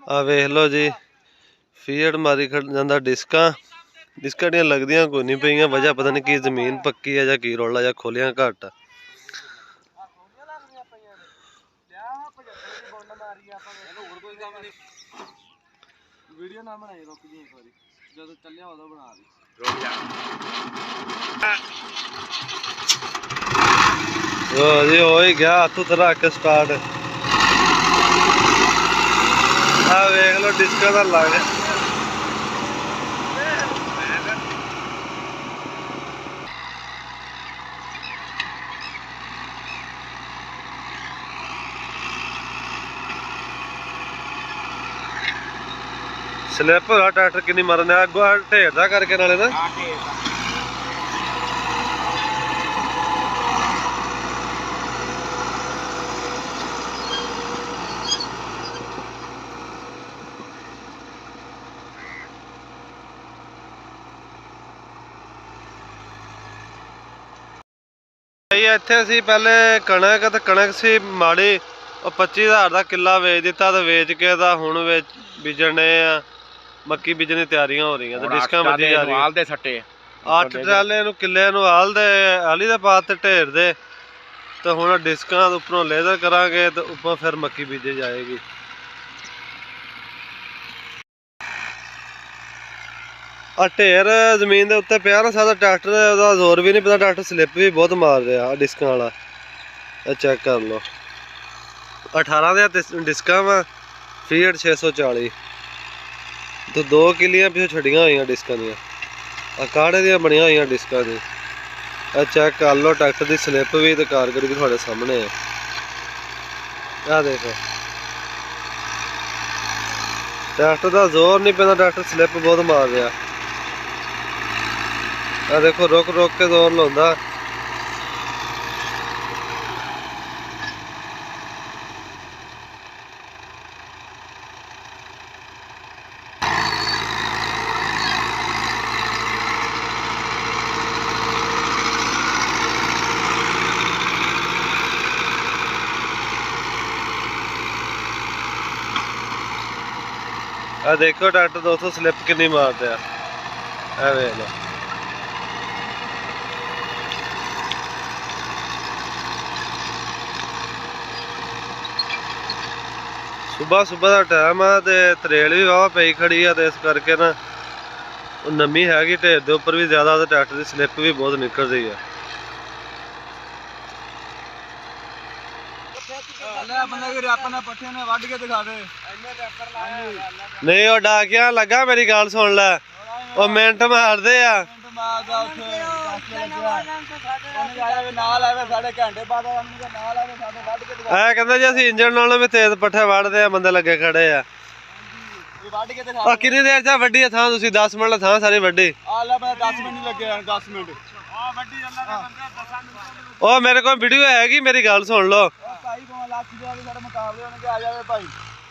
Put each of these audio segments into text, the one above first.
आ वेख लो जी फीड मारी जांदा डिस्कां ਦੀਆਂ लगदियां कोई नहीं पईयां वजह पता नहीं की जमीन पक्की है या की रौला या खोलियां घट वीडियो ना बनाई रुक जी एक बारी जब चलिया उदों बना दी ओ जी हो ही गया हाथ उत रख के स्टार्ट आ वेख लो डिस्का दा लग स्लिप हो ट्रैक्टर किन्नी मरना अगो ढेर दा करके नाले ना ਇੱਥੇ ਅਸੀਂ ਪਹਿਲੇ ਕਣਕ ਸੀ ਮਾੜੀ ਉਹ 25000 ਦਾ ਕਿੱਲਾ ਵੇਚ ਦਿੱਤਾ ਤੇ ਵੇਚ ਕੇ ਤਾਂ ਹੁਣ ਵਿੱਚ ਬੀਜਣੇ ਆ ਮੱਕੀ ਬੀਜਣ ਦੀ ਤਿਆਰੀਆਂ ਹੋ ਰਹੀਆਂ ਤੇ ਡਿਸਕਾਂ ਵੱਜੀ ਜਾ ਰਹੀਆਂ ਦੇ ਸੱਟੇ 8 ਟਰਾਲੇ ਨੂੰ ਕਿੱਲੇ ਨੂੰ ਆਲੀ ਦੇ ਪਾ ਤੇ ਢੇਰ ਦੇ ਤੇ ਹੁਣ ਡਿਸਕਾਂ ਦੇ ਉੱਪਰੋਂ ਲੇਜ਼ਰ ਕਰਾਂਗੇ ਤੇ ਉੱਪਰ ਫਿਰ ਮੱਕੀ ਬੀਜੇ ਜਾਏਗੀ ਆ ਢੇਰ ਜ਼ਮੀਨ ਦੇ ਉੱਤੇ ਪਿਆ ਨਾ ਸਾਡਾ ਟਰੈਕਟਰ ਉਹਦਾ ਜ਼ੋਰ ਵੀ ਨਹੀਂ ਪਤਾ ਟਰੈਕਟਰ ਸਲਿੱਪ ਵੀ ਬਹੁਤ ਮਾਰ ਰਿਹਾ ਡਿਸਕਾਂ ਵਾਲਾ ਇਹ ਚੈੱਕ ਕਰ ਲਓ 18 ਦੀਆਂ ਡਿਸਕਾਂ ਵਾ ਫੀਡ 640 ਤੇ 2 ਕਿੱਲੀਆਂ ਪਿੱਛੇ ਛੱਡੀਆਂ ਹੋਈਆਂ ਡਿਸਕਾਂ ਦੀਆਂ ਆ ਕਾੜੇ ਦੀਆਂ ਬਣੀਆਂ ਹੋਈਆਂ ਡਿਸਕਾਂ ਦੀ ਇਹ ਚੈੱਕ ਕਰ ਲਓ ਟਰੈਕਟਰ ਦੀ ਸਲਿੱਪ ਵੀ ਤੇ ਕਾਰਗਰੀ ਵੀ ਤੁਹਾਡੇ ਸਾਹਮਣੇ ਹੈ ਆ ਦੇਖੋ ਟਰੈਕਟਰ ਦਾ ਜ਼ੋਰ ਨਹੀਂ ਪੈਂਦਾ ਟਰੈਕਟਰ ਸਲਿੱਪ ਬਹੁਤ ਮਾਰ ਰਿਹਾ ਆ ਦੇਖੋ ਰੁਕ ਕੇ ਜ਼ੋਰ ਲਾਉਂਦਾ ਆ ਦੇਖੋ ਟਰੈਕਟਰ ਦੋਸਤੋ ਸਲਿੱਪ ਕਿੰਨੀ ਮਾਰਦੇ ਆ ਇਹ ਵੇਖ ਲਓ ਸੁਬਹ ਦਾ ਟਾਈਮ ਆ ਤੇ ਤਰੇਲ ਵੀ ਵਾਵਾ ਪਈ ਖੜੀ ਆ ਤੇ ਇਸ ਕਰਕੇ ਨਾ ਉਹ ਨਮੀ ਹੈਗੀ ਢੇਰ ਦੇ ਉੱਪਰ ਵੀ ਜ਼ਿਆਦਾ ਤੇ ਟਰੈਕਟਰ ਦੀ ਸਲਿੱਪ ਵੀ ਬਹੁਤ ਨਿਕਲ ਰਹੀ ਆ नहीं वो डाकिया लगा मेरी गाल सुन लै वो मिनट मारते कहते जी असं इंजन नालों भी तेज पट्ठे वढ़ते बंदे लगे खड़े आ किन्नी देर च वड्डी है थां 10 मिनट थां सारी वड्डी 10 मिनट लगे 10 मिनट ओ मेरे को वीडियो हैगी मेरी गल सुन लो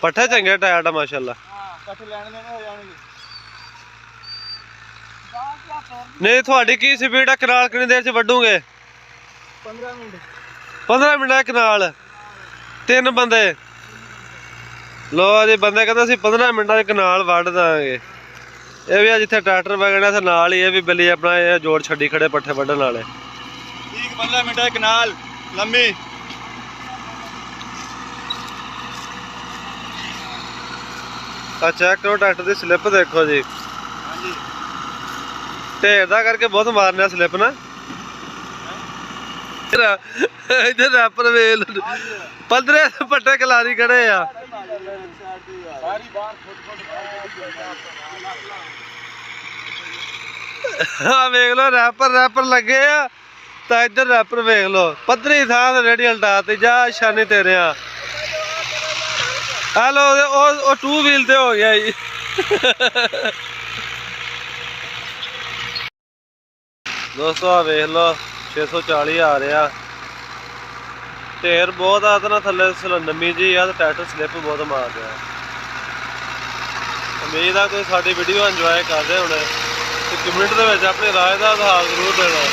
पट्ठे चंगे टायर माशाल्लाह नहीं थोड़ी की स्पीड है कनाल कितनी देर च वड्डूगे 15 मिनट कनाल 3 बंदे लो जी बंदे कहते असं 15 मिनटा कनाल वढ़ देंगे ये भी जिथे ट्रैक्टर वगैरह से नाल ही ये भी बिल्ली अपना ये जोड़ छड्डी खड़े पट्ठे वढ़न वाले 15 मिनट कनाल लम्मी चेक करो ट्रैक्टर की स्लिप देखो जी ढेर दा करके बहुत मारने स्लिप ना इधर रैपर वेल 15 पट्टे कलारी खड़े आ हाँ वेख लो रैपर लगे आ तो इधर रैपर वेख लो पद्धरी थां रेडी हल्टाती जा शानी तेरे हेलो ओ 2 व्हील ते हो गया जी दोस्तों आ वेख लो 640 आ रहा ढेर बहुत आ ना थले नमी जी आ ट्रैक्टर स्लिप बहुत मार रहा उम्मीद है कोई साडी वीडियो इंजॉय कर रहे होने तो कमेंट दे विच अपनी राय का इजहार जरूर देना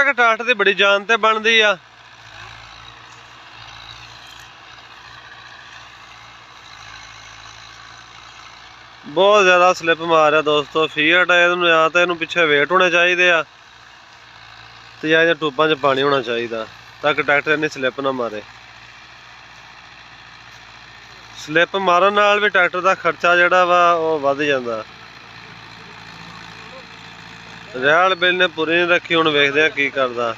ਕਿ ਟਰੈਕਟਰ ਦੀ ਬੜੀ ਜਾਨ ਤੇ ਬਣਦੀ ਆ। ਬਹੁਤ ਜ਼ਿਆਦਾ ਸਲਿੱਪ ਮਾਰ ਰਿਹਾ ਦੋਸਤੋ। ਫੀਟ ਇਹਨੂੰ ਜਾਂ ਤਾਂ ਇਹਨੂੰ ਪਿੱਛੇ ਵੇਟ ਹੋਣੇ ਚਾਹੀਦੇ ਆ ਤੇ ਜਾਂ ਇਹਦੇ ਟੂਬਾਂ 'ਚ ਪਾਣੀ ਹੋਣਾ ਚਾਹੀਦਾ ਤਾਂ ਕਿ ਟਰੈਕਟਰ ਇੰਨੀ ਸਲਿੱਪ ਨਾ ਮਾਰੇ। ਸਲਿੱਪ ਮਾਰਨ ਨਾਲ ਵੀ ਟਰੈਕਟਰ ਦਾ ਖਰਚਾ ਜਿਹੜਾ ਵਾ ਉਹ ਵੱਧ ਜਾਂਦਾ। ਰੈਲ ਬਿੱਲ ਨੇ ਪੂਰੀ ਨਹੀਂ ਰੱਖੀ, ਹੁਣ ਵੇਖਦੇ ਆ ਕੀ ਕਰਦਾ।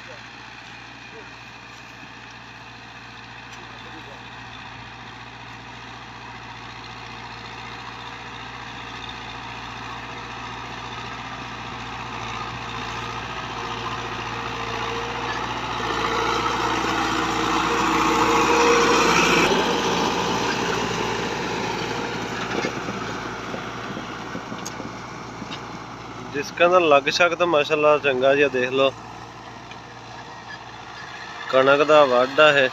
ਡਿਸਕਾਂ ਦਾ ਲੱਗ ਸ਼ੱਕ ਤਾਂ ਮਾਸ਼ਾਅੱਲਾ ਚੰਗਾ ਜਿਹਾ ਦੇਖ ਲਓ। ਕਣਕ ਦਾ ਵੱਢ ਆ ਇਹ।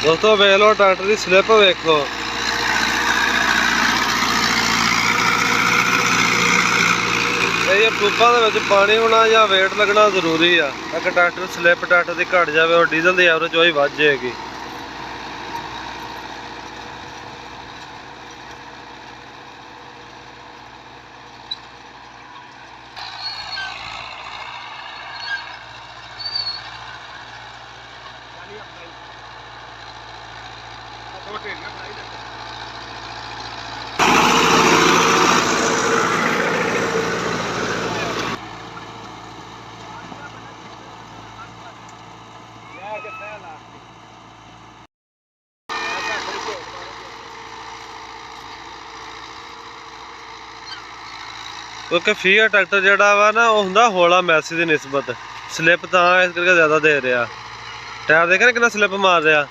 ਦੋਸਤੋ ਵੇਖ ਲਓ ਟਰੈਕਟਰ ਦੀ ਸਲਿੱਪ ਵੇਖੋ। ਇਹ ਟੂਬਾਂ ਦੇ ਵਿੱਚ ਪਾਣੀ ਹੋਣਾ ਜਾਂ ਵੇਟ ਲੱਗਣਾ ਜ਼ਰੂਰੀ ਆ ਤਾਂ ਕਿ ਟਰੈਕਟਰ ਸਲਿੱਪ ਟਰੈਕਟਰ ਦੀ ਘਟ ਜਾਵੇ ਔਰ ਡੀਜ਼ਲ ਦੀ ਐਵਰੇਜ ਉਹੀ ਵੱਧ ਜਾਏਗੀ। क्योंकि फीएट ट्रैक्टर जोड़ा वा ना वो होंदा हौला मैसी की निस्बत स्लिप तो इस करके ज़्यादा दे रहा। टायर देख रहे कितना स्लिप मार रहा।